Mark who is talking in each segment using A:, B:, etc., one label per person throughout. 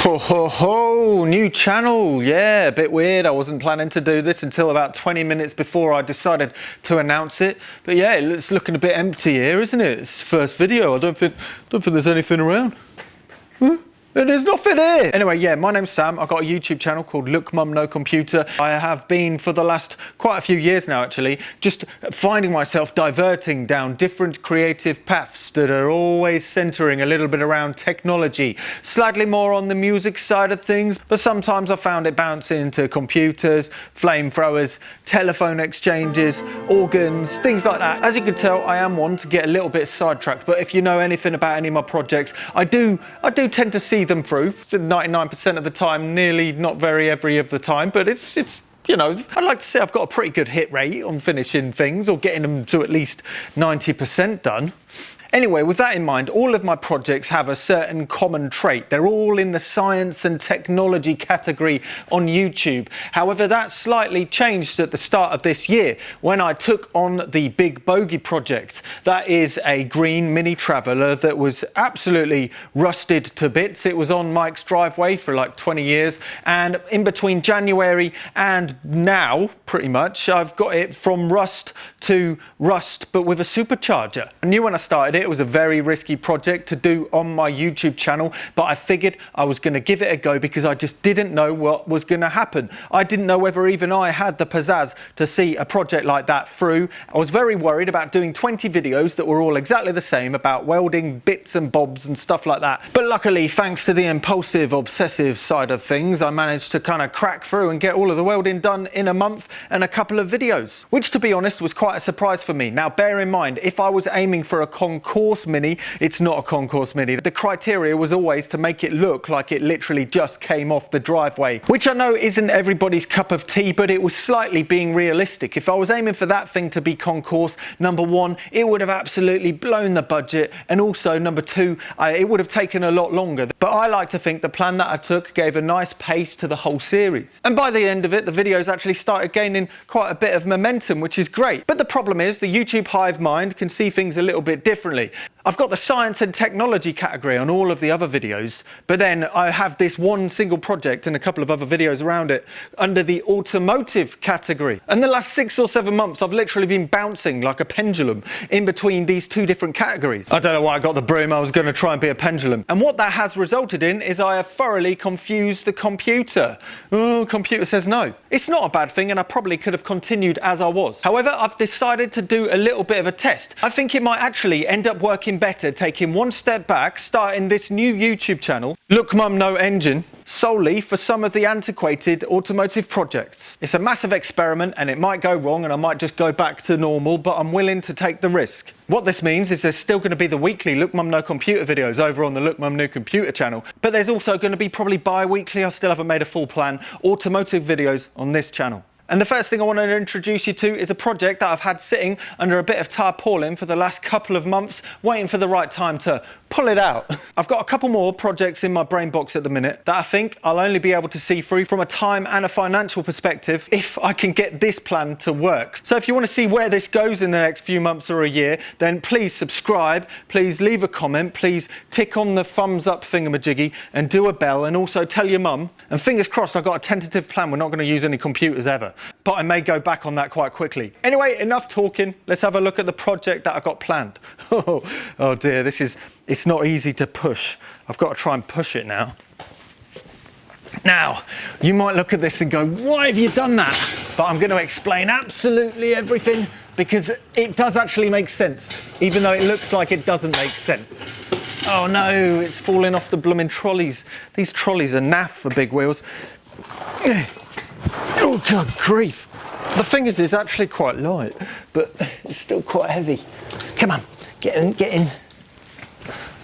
A: Ho ho ho, new channel. Yeah, a bit weird. I wasn't planning to do this until about 20 minutes before I decided to announce it. But yeah, it's looking a bit empty here, isn't it? It's the first video. I don't think there's anything around. Huh? There's nothing here. Anyway, yeah, my name's Sam. I've got a YouTube channel called Look Mum No Computer. I have been for the last quite a few years now, actually, just finding myself diverting down different creative paths that are always centering a little bit around technology, slightly more on the music side of things, but sometimes I found it bouncing into computers, flamethrowers, telephone exchanges, organs, things like that. As you can tell, I am one to get a little bit sidetracked, but if you know anything about any of my projects, I do tend to see them through 99% of the time, nearly, not very every of the time, but it's you know, I'd like to say I've got a pretty good hit rate on finishing things or getting them to at least 90% done. Anyway, with that in mind, all of my projects have a certain common trait. They're all in the science and technology category on YouTube. However, that slightly changed at the start of this year when I took on the Big Bogey project. That is a green mini traveller that was absolutely rusted to bits. It was on Mike's driveway for like 20 years, and in between January and now, pretty much, I've got it from rust to rust, but with a supercharger. I knew when I started it was a very risky project to do on my YouTube channel, but I figured I was going to give it a go because I just didn't know what was going to happen. I didn't know whether even I had the pizzazz to see a project like that through. I was very worried about doing 20 videos that were all exactly the same about welding bits and bobs and stuff like that. But luckily, thanks to the impulsive, obsessive side of things, I managed to kind of crack through and get all of the welding done in a month and a couple of videos, which to be honest was quite a surprise for me. Now bear in mind, if I was aiming for a concourse mini, it's not a concourse mini. The criteria was always to make it look like it literally just came off the driveway, which I know isn't everybody's cup of tea, but it was slightly being realistic. If I was aiming for that thing to be concourse, number one, it would have absolutely blown the budget, and also number two, it would have taken a lot longer. But I like to think the plan that I took gave a nice pace to the whole series, and by the end of it the videos actually started gaining quite a bit of momentum, which is great. But the problem is the YouTube hive mind can see things a little bit differently. I've got the science and technology category on all of the other videos, but then I have this one single project and a couple of other videos around it under the automotive category. And the last 6 or 7 months I've literally been bouncing like a pendulum in between these two different categories. I don't know why I got the broom. I was going to try and be a pendulum, and what that has resulted in is I have thoroughly confused the computer. Oh, computer says no. It's not a bad thing, and I probably could have continued as I was. However, I've decided to do a little bit of a test. I think it might actually end up working better taking one step back, starting this new YouTube channel, Look Mum No Engine, solely for some of the antiquated automotive projects. It's a massive experiment and it might go wrong and I might just go back to normal, but I'm willing to take the risk. What this means is there's still going to be the weekly Look Mum No Computer videos over on the Look Mum No Computer channel, but there's also going to be probably bi-weekly, I still haven't made a full plan, automotive videos on this channel. And the first thing I want to introduce you to is a project that I've had sitting under a bit of tarpaulin for the last couple of months, waiting for the right time to pull it out. I've got a couple more projects in my brain box at the minute that I think I'll only be able to see through from a time and a financial perspective if I can get this plan to work. So if you want to see where this goes in the next few months or a year, then please subscribe, please leave a comment, please tick on the thumbs up thingamajiggy and do a bell, and also tell your mum. And fingers crossed, I've got a tentative plan. We're not going to use any computers ever, but I may go back on that quite quickly. Anyway, enough talking. Let's have a look at the project that I've got planned. Oh dear, it's not easy to push. I've got to try and push it now. Now, you might look at this and go, why have you done that? But I'm going to explain absolutely everything because it does actually make sense, even though it looks like it doesn't make sense. Oh no, it's falling off the blooming trolleys. These trolleys are naff for big wheels. Oh, good grief. The thing is, it's actually quite light, but it's still quite heavy. Come on, get in, get in.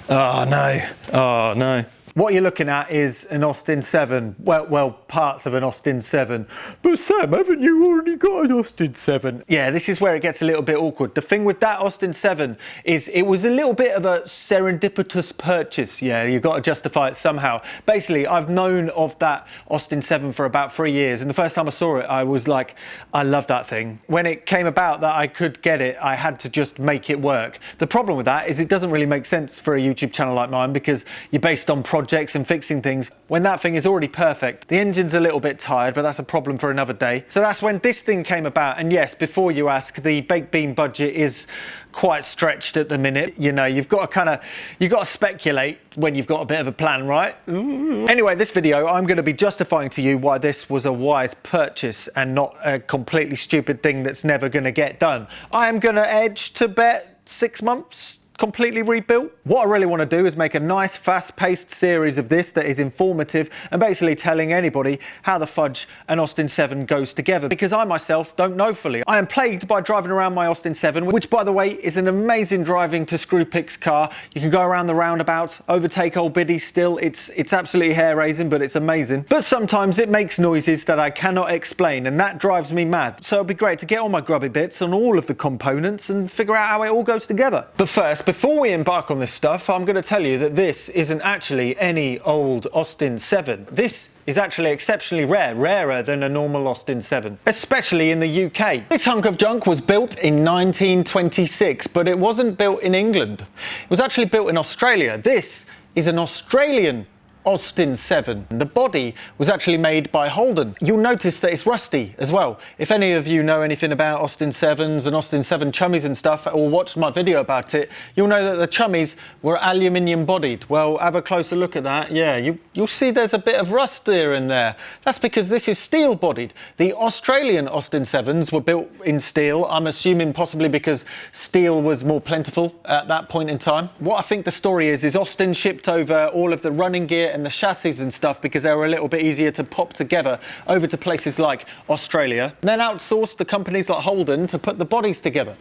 A: Oh no, oh no. What you're looking at is an Austin 7. Well, parts of an Austin 7. But Sam, haven't you already got an Austin 7? Yeah, this is where it gets a little bit awkward. The thing with that Austin 7 is it was a little bit of a serendipitous purchase. Yeah, you've got to justify it somehow. Basically, I've known of that Austin 7 for about 3 years, and the first time I saw it, I was like, I love that thing. When it came about that I could get it, I had to just make it work. The problem with that is it doesn't really make sense for a YouTube channel like mine because you're based on projects projects and fixing things when that thing is already perfect. The engine's a little bit tired, but that's a problem for another day. So that's when this thing came about. And yes, before you ask, the baked bean budget is quite stretched at the minute. You know, you've got to speculate when you've got a bit of a plan, right? Ooh. Anyway, this video, I'm going to be justifying to you why this was a wise purchase and not a completely stupid thing that's never going to get done. I am going to edge to bet 6 months. Completely rebuilt. What I really want to do is make a nice fast-paced series of this that is informative and basically telling anybody how the fudge and Austin 7 goes together, because I myself don't know fully. I am plagued by driving around my Austin 7, which by the way is an amazing driving to screw picks car. You can go around the roundabouts, overtake old biddies still. It's absolutely hair-raising, but it's amazing. But sometimes it makes noises that I cannot explain, and that drives me mad. So it'd be great to get all my grubby bits on all of the components and figure out how it all goes together. But first, before we embark on this stuff, I'm going to tell you that this isn't actually any old Austin 7. This is actually exceptionally rare, rarer than a normal Austin 7, especially in the UK. This hunk of junk was built in 1926, but it wasn't built in England. It was actually built in Australia. This is an Australian Austin 7. The body was actually made by Holden. You'll notice that it's rusty as well. If any of you know anything about Austin 7s and Austin 7 chummies and stuff, or watched my video about it, you'll know that the chummies were aluminium bodied. Well, have a closer look at that. Yeah, you'll see there's a bit of rust here and there. That's because this is steel bodied. The Australian Austin 7s were built in steel, I'm assuming possibly because steel was more plentiful at that point in time. What I think the story is Austin shipped over all of the running gear and the chassis and stuff because they were a little bit easier to pop together over to places like Australia, and then outsourced the companies like Holden to put the bodies together.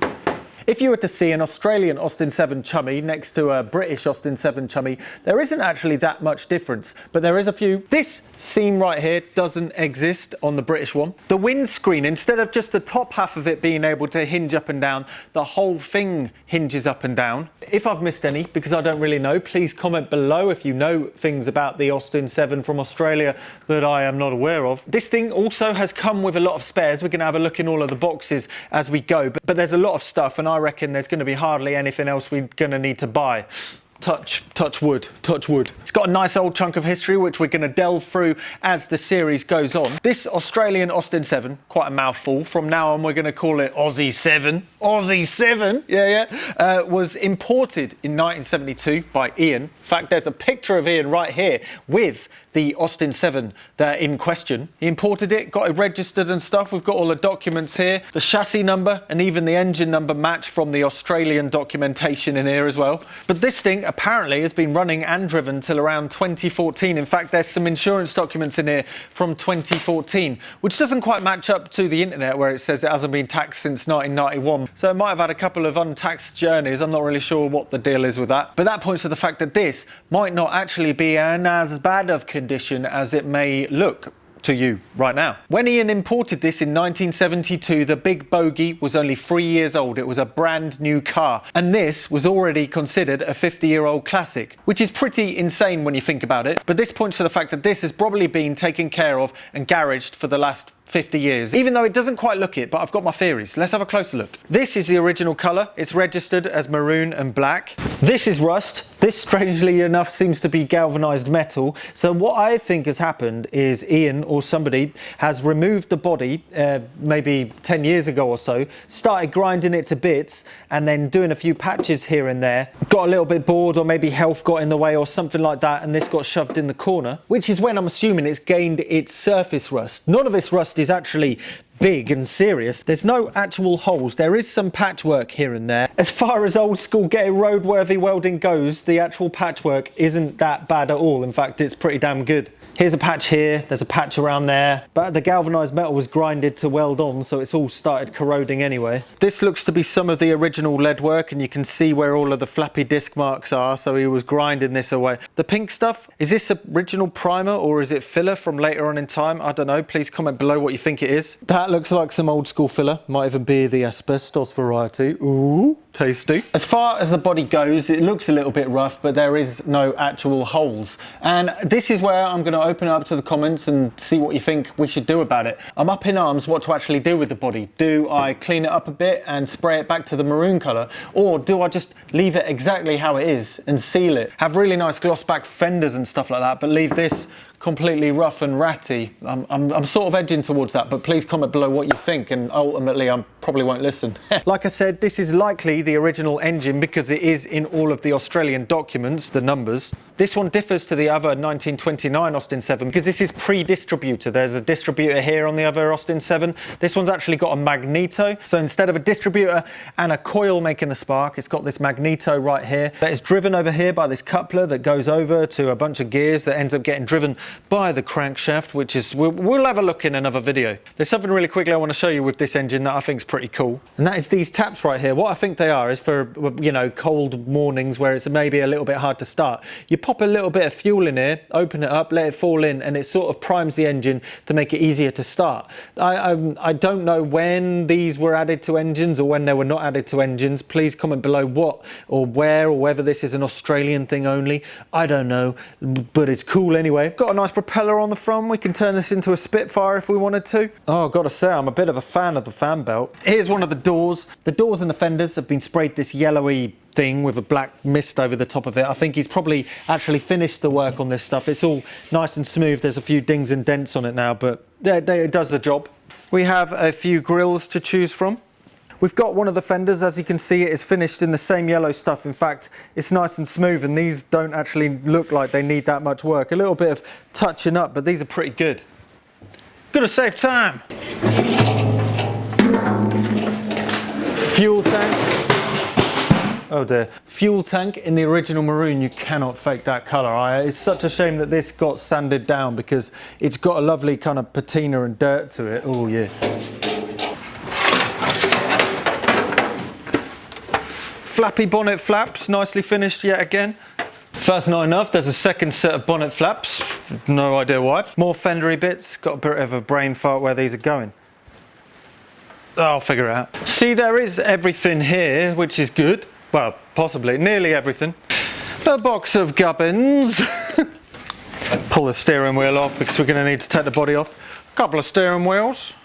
A: If you were to see an Australian Austin 7 chummy next to a British Austin 7 chummy, there isn't actually that much difference, but there is a few. This seam right here doesn't exist on the British one. The windscreen, instead of just the top half of it being able to hinge up and down, the whole thing hinges up and down. If I've missed any, because I don't really know, please comment below if you know things about the Austin 7 from Australia that I am not aware of. This thing also has come with a lot of spares. We're going to have a look in all of the boxes as we go, but there's a lot of stuff, and I reckon there's going to be hardly anything else we're going to need to buy. Touch wood. It's got a nice old chunk of history which we're going to delve through as the series goes on. This Australian Austin 7, quite a mouthful. From now on we're going to call it Aussie 7. Aussie 7, was imported in 1972 by Ian. In fact, there's a picture of Ian right here with the Austin 7 there in question. He imported it, got it registered and stuff. We've got all the documents here. The chassis number and even the engine number match from the Australian documentation in here as well. But this thing apparently has been running and driven till around 2014. In fact, there's some insurance documents in here from 2014, which doesn't quite match up to the internet where it says it hasn't been taxed since 1991. So it might have had a couple of untaxed journeys. I'm not really sure what the deal is with that. But that points to the fact that this might not actually be in as bad of condition as it may look to you right now. When Ian imported this in 1972, the Big Bogey was only 3 years old. It was a brand new car, and this was already considered a 50-year-old classic, which is pretty insane when you think about it. But this points to the fact that this has probably been taken care of and garaged for the last 50 years, even though it doesn't quite look it, but I've got my theories. Let's have a closer look. This is the original colour. It's registered as maroon and black. This is rust. This, strangely enough, seems to be galvanised metal. So what I think has happened is Ian or somebody has removed the body maybe 10 years ago or so, started grinding it to bits and then doing a few patches here and there, got a little bit bored, or maybe health got in the way or something like that, and this got shoved in the corner, which is when I'm assuming it's gained its surface rust. None of this rust is actually big and serious. There's no actual holes. There is some patchwork here and there. As far as old school getting roadworthy welding goes, the actual patchwork isn't that bad at all. In fact, it's pretty damn good. Here's a patch here, there's a patch around there, but the galvanised metal was grinded to weld on, so it's all started corroding anyway. This looks to be some of the original lead work, and you can see where all of the flappy disc marks are, so he was grinding this away. The pink stuff, is this original primer or is it filler from later on in time? I don't know, please comment below what you think it is. That looks like some old school filler, might even be the asbestos variety. Ooh, tasty. As far as the body goes, it looks a little bit rough, but there is no actual holes. And this is where I'm going to open it up to the comments and see what you think we should do about it. I'm up in arms what to actually do with the body. Do I clean it up a bit and spray it back to the maroon colour, or do I just leave it exactly how it is and seal it? Have really nice gloss back fenders and stuff like that, but leave this completely rough and ratty. I'm sort of edging towards that, but please comment below what you think, and ultimately I probably won't listen. Like I said, this is likely the original engine because it is in all of the Australian documents, the numbers. This one differs to the other 1929 Austin 7 because this is pre-distributor. There's a distributor here on the other Austin 7. This one's actually got a magneto. So instead of a distributor and a coil making a spark, it's got this magneto right here that is driven over here by this coupler that goes over to a bunch of gears that ends up getting driven by the crankshaft, which is, we'll have a look in another video. There's something really quickly I want to show you with this engine that I think is pretty cool, and that is these taps right here. What I think they are is for, you know, cold mornings where it's maybe a little bit hard to start. You pop a little bit of fuel in here, open it up, let it fall in, and it sort of primes the engine to make it easier to start. I don't know when these were added to engines or when they were not added to engines. Please comment below what or where, or whether this is an Australian thing only. I don't know, but it's cool anyway. Got a nice propeller on the front. We can turn this into a Spitfire if we wanted to. Oh, I've got to say, I'm a bit of a fan of the fan belt. Here's one of the doors. The doors and the fenders have been sprayed this yellowy thing with a black mist over the top of it. I think he's probably actually finished the work on this stuff. It's all nice and smooth. There's a few dings and dents on it now, but it does the job. We have a few grills to choose from. We've got one of the fenders, as you can see, it is finished in the same yellow stuff. In fact, it's nice and smooth, and these don't actually look like they need that much work. A little bit of touching up, but these are pretty good. Gotta save time. Fuel tank. Oh dear. Fuel tank in the original maroon. You cannot fake that colour. It's such a shame that this got sanded down because it's got a lovely kind of patina and dirt to it. Oh yeah. Flappy bonnet flaps, nicely finished yet again. First, not enough, there's a second set of bonnet flaps. No idea why. More fendery bits. Got a bit of a brain fart where these are going. I'll figure it out. See, there is everything here, which is good. Well, possibly, nearly everything. A box of gubbins. Pull the steering wheel off because we're going to need to take the body off. A couple of steering wheels.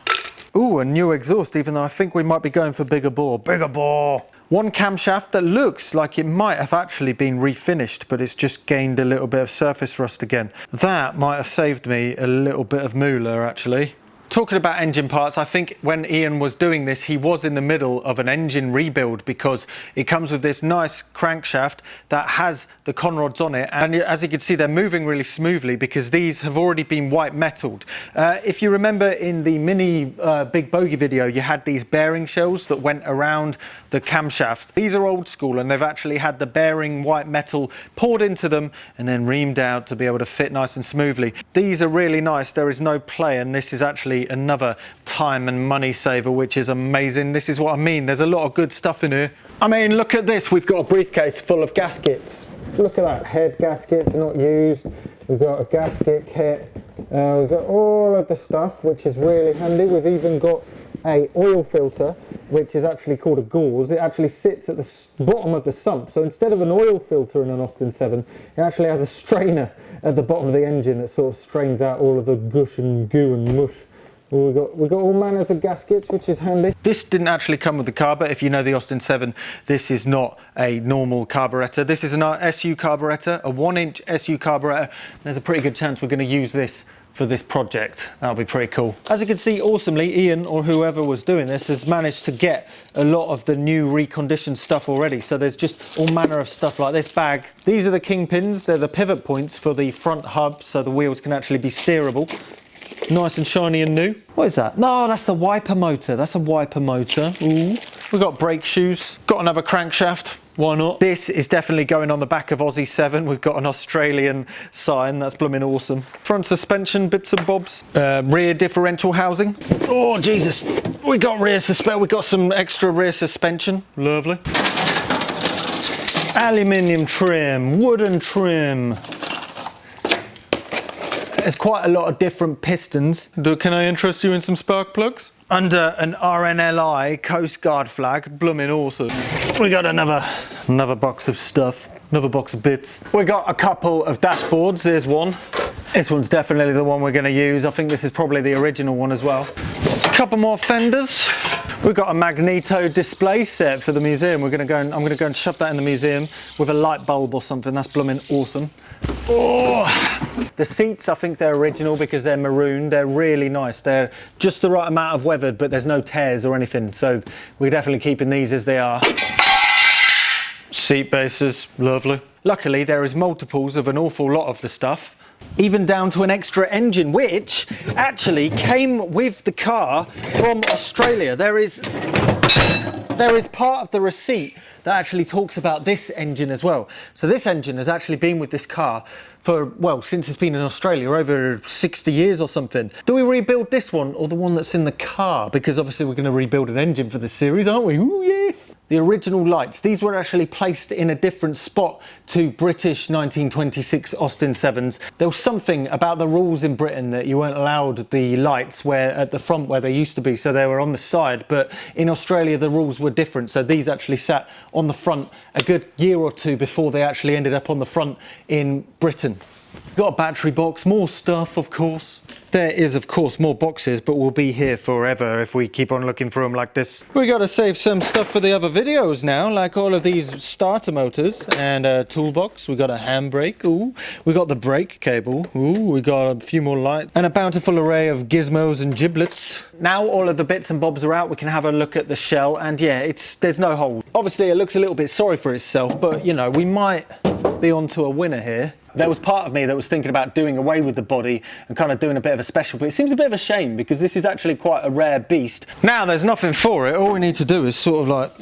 A: Ooh, a new exhaust, even though I think we might be going for bigger bore. Bigger bore! One camshaft that looks like it might have actually been refinished, but it's just gained a little bit of surface rust again. That might have saved me a little bit of moolah, actually. Talking about engine parts, I think when Ian was doing this, he was in the middle of an engine rebuild because it comes with this nice crankshaft that has the conrods on it. And as you can see, they're moving really smoothly because these have already been white metalled. If you remember in the mini Big Bogey video, you had these bearing shells that went around the camshaft. These are old school and they've actually had the bearing white metal poured into them and then reamed out to be able to fit nice and smoothly. These are really nice. There is no play, and this is actually another time and money saver, which is amazing. This is what I mean, there's a lot of good stuff in here. I mean, look at this, we've got a briefcase full of gaskets. Look at that, head gaskets not used. We've got a gasket kit. We've got all of the stuff, which is really handy. We've even got a oil filter, which is actually called a gauze. It actually sits at the bottom of the sump. So instead of an oil filter in an Austin 7, it actually has a strainer at the bottom of the engine that sort of strains out all of the gush and goo and mush. We've got all manners of gaskets, which is handy. This didn't actually come with the carb, but if you know the Austin 7, this is not a normal carburettor. This is an SU carburettor, a 1-inch SU carburettor. There's a pretty good chance we're going to use this for this project. That'll be pretty cool. As you can see, awesomely, Ian, or whoever was doing this, has managed to get a lot of the new reconditioned stuff already. So there's just all manner of stuff like this bag. These are the kingpins. They're the pivot points for the front hub, so the wheels can actually be steerable. Nice and shiny and new. What is that? No, that's the wiper motor. That's a wiper motor. Ooh. We've got brake shoes. Got another crankshaft. Why not? This is definitely going on the back of Aussie 7. We've got an Australian sign. That's blooming awesome. Front suspension, bits and bobs. Rear differential housing. Oh, Jesus. We got rear suspension. We got some extra rear suspension. Lovely. Aluminium trim, wooden trim. There's quite a lot of different pistons. Can I interest you in some spark plugs? Under an RNLI Coast Guard flag, blooming awesome. We got another box of stuff, another box of bits. We got a couple of dashboards, here's one. This one's definitely the one we're going to use. I think this is probably the original one as well. A couple more fenders. We've got a magneto display set for the museum. I'm going to go and shove that in the museum with a light bulb or something. That's blooming awesome. Oh, the seats, I think they're original because they're maroon. They're really nice. They're just the right amount of weathered, but there's no tears or anything. So we're definitely keeping these as they are. Seat bases, lovely. Luckily, there is multiples of an awful lot of the stuff. Even down to an extra engine, which actually came with the car from Australia. There is part of the receipt that actually talks about this engine as well. So this engine has actually been with this car for, well, since it's been in Australia, over 60 years or something. Do we rebuild this one or the one that's in the car? Because obviously we're going to rebuild an engine for this series, aren't we? Ooh, yeah. The original lights, these were actually placed in a different spot to British 1926 Austin 7s. There was something about the rules in Britain that you weren't allowed the lights where at the front where they used to be, so they were on the side, but in Australia the rules were different, so these actually sat on the front a good year or two before they actually ended up on the front in Britain. Got a battery box, more stuff of course. There is of course more boxes, but we'll be here forever if we keep on looking for them like this. We got to save some stuff for the other videos now, like all of these starter motors and a toolbox. We got a handbrake, ooh. We got the brake cable, ooh. We got a few more lights and a bountiful array of gizmos and giblets. Now all of the bits and bobs are out, we can have a look at the shell, and yeah, there's no hole. Obviously it looks a little bit sorry for itself, but you know, we might be onto a winner here. There was part of me that was thinking about doing away with the body and kind of doing a bit of a special, but it seems a bit of a shame because this is actually quite a rare beast. Now there's nothing for it, all we need to do is sort of like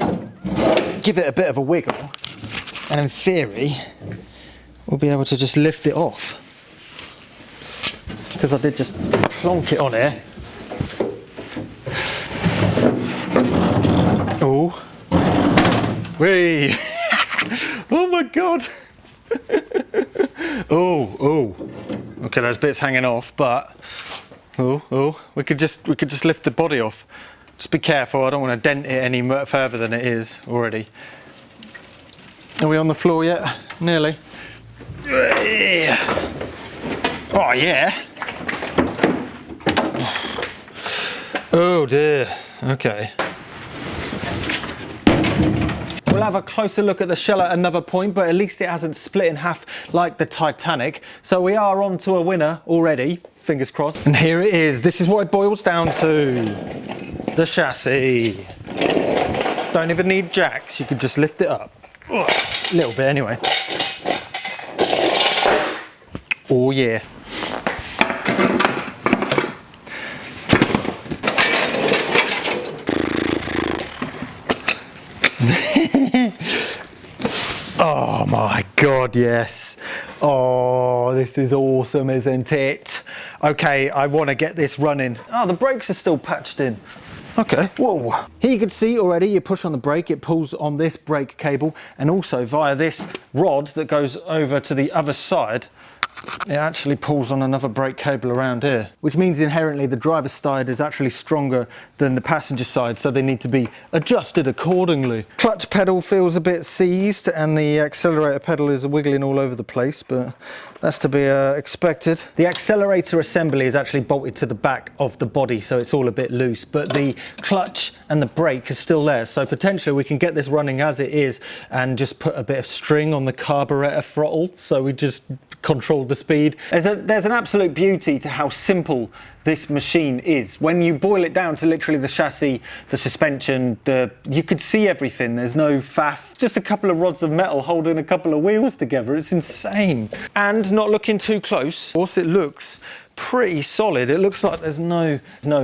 A: give it a bit of a wiggle, and in theory we'll be able to just lift it off. Because I did just plonk it on here. Oh. Whee! Oh my god! Oh. Okay, there's bits hanging off, but we could just lift the body off. Just be careful, I don't want to dent it any further than it is already. Are we on the floor yet? Nearly. Oh yeah. Oh dear. Okay. We'll have a closer look at the shell at another point, but at least it hasn't split in half like the Titanic. So we are on to a winner already, fingers crossed. And here it is. This is what it boils down to. The chassis. Don't even need jacks, you could just lift it up. Ugh, a little bit anyway. Oh yeah. Oh my god, yes. Oh, this is awesome, isn't it? Okay, I want to get this running. Oh, the brakes are still patched in. Okay, whoa. Here you can see already, you push on the brake, it pulls on this brake cable, and also via this rod that goes over to the other side, it actually pulls on another brake cable around here, which means inherently the driver's side is actually stronger than the passenger side, so they need to be adjusted accordingly. Clutch pedal feels a bit seized and the accelerator pedal is wiggling all over the place, but that's to be expected. The accelerator assembly is actually bolted to the back of the body, so it's all a bit loose, but the clutch and the brake is still there, so potentially we can get this running as it is and just put a bit of string on the carburetor throttle, so we just control the speed. There's an absolute beauty to how simple this machine is. When you boil it down to literally the chassis, the suspension, you could see everything. There's no faff, just a couple of rods of metal holding a couple of wheels together. It's insane. And not looking too close, of course it looks pretty solid. It looks like there's no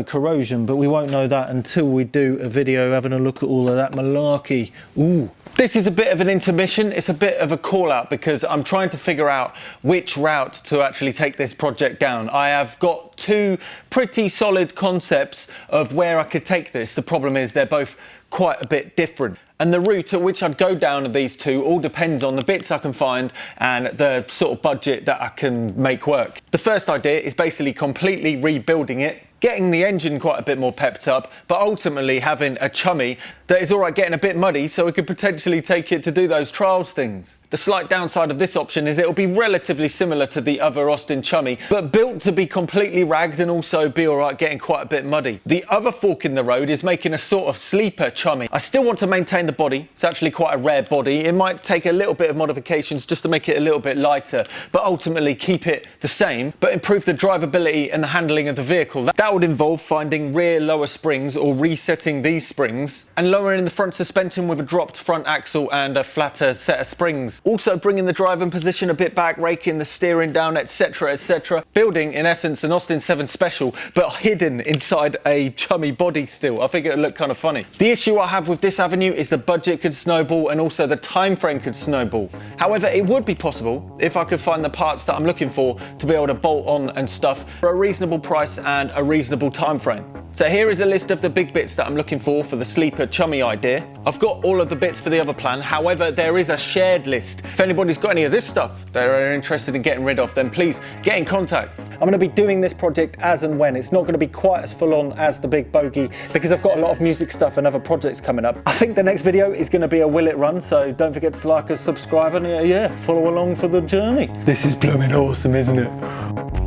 A: corrosion, but we won't know that until we do a video having a look at all of that malarkey. Ooh. This is a bit of an intermission, it's a bit of a call out because I'm trying to figure out which route to actually take this project down. I have got two pretty solid concepts of where I could take this. The problem is they're both quite a bit different. And the route at which I'd go down of these two all depends on the bits I can find and the sort of budget that I can make work. The first idea is basically completely rebuilding it, getting the engine quite a bit more pepped up, but ultimately having a chummy that is alright getting a bit muddy, so we could potentially take it to do those trials things. The slight downside of this option is it'll be relatively similar to the other Austin Chummy, but built to be completely ragged and also be alright getting quite a bit muddy. The other fork in the road is making a sort of sleeper Chummy. I still want to maintain the body. It's actually quite a rare body. It might take a little bit of modifications just to make it a little bit lighter, but ultimately keep it the same, but improve the drivability and the handling of the vehicle. That would involve finding rear lower springs or resetting these springs and lowering the front suspension with a dropped front axle and a flatter set of springs. Also bringing the driving position a bit back, raking the steering down, etc, etc. Building, in essence, an Austin 7 Special, but hidden inside a Chummy body still. I think it would look kind of funny. The issue I have with this avenue is the budget could snowball and also the time frame could snowball. However, it would be possible if I could find the parts that I'm looking for to be able to bolt on and stuff for a reasonable price and a reasonable time frame. So here is a list of the big bits that I'm looking for the sleeper Chummy idea. I've got all of the bits for the other plan, however there is a shared list. If anybody's got any of this stuff that are interested in getting rid of, then please get in contact. I'm going to be doing this project as and when. It's not going to be quite as full on as the Big Bogey because I've got a lot of music stuff and other projects coming up. I think the next video is going to be a Will It Run, so don't forget to like and subscribe and yeah, follow along for the journey. This is blooming awesome, isn't it?